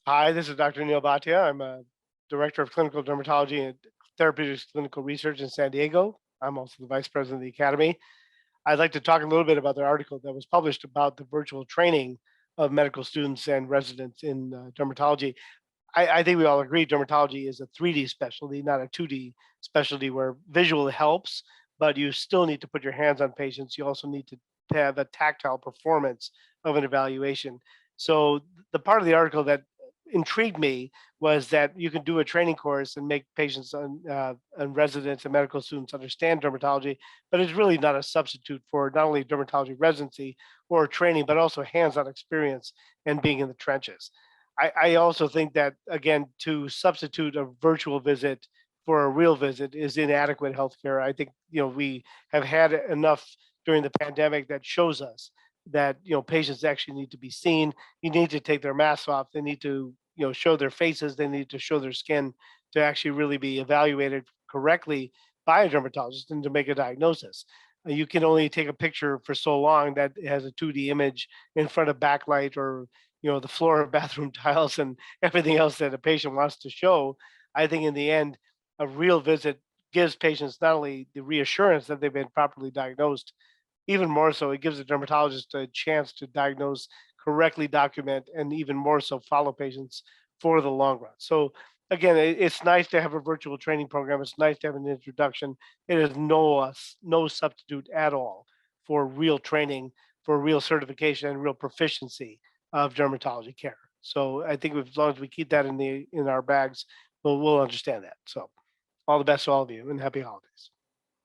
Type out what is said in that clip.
Hi, this is Dr. Neal Bhatia. I'm a director of clinical dermatology and therapeutics clinical research in San Diego. I'm also the vice president of the academy. I'd like to talk a little bit about the article that was published about the virtual training of medical students and residents in dermatology. I think we all agree dermatology is a 3D specialty, not a 2D specialty where visual helps, but you still need to put your hands on patients. You also need to have a tactile performance of an evaluation. So the part of the article that intrigued me was that you can do a training course and make patients and residents and medical students understand dermatology, but it's really not a substitute for not only dermatology residency or training, but also hands-on experience and being in the trenches. I also think that again, to substitute a virtual visit for a real visit is inadequate healthcare. I think we have had enough during the pandemic that shows us that patients actually need to be seen. You need to take their masks off. They need to show their faces. They need to show their skin to actually really be evaluated correctly by a dermatologist and to make a diagnosis. You can only take a picture for so long that it has a 2D image in front of backlight or the floor of bathroom tiles and everything else that a patient wants to show. I think in the end, a real visit gives patients not only the reassurance that they've been properly diagnosed, even more so, it gives the dermatologist a chance to diagnose, correctly document, and even more so follow patients for the long run. So again, it's nice to have a virtual training program. It's nice to have an introduction. It is no substitute at all for real training, for real certification, and real proficiency of dermatology care. So I think as long as we keep that in our bags, we'll understand that. So all the best to all of you and happy holidays.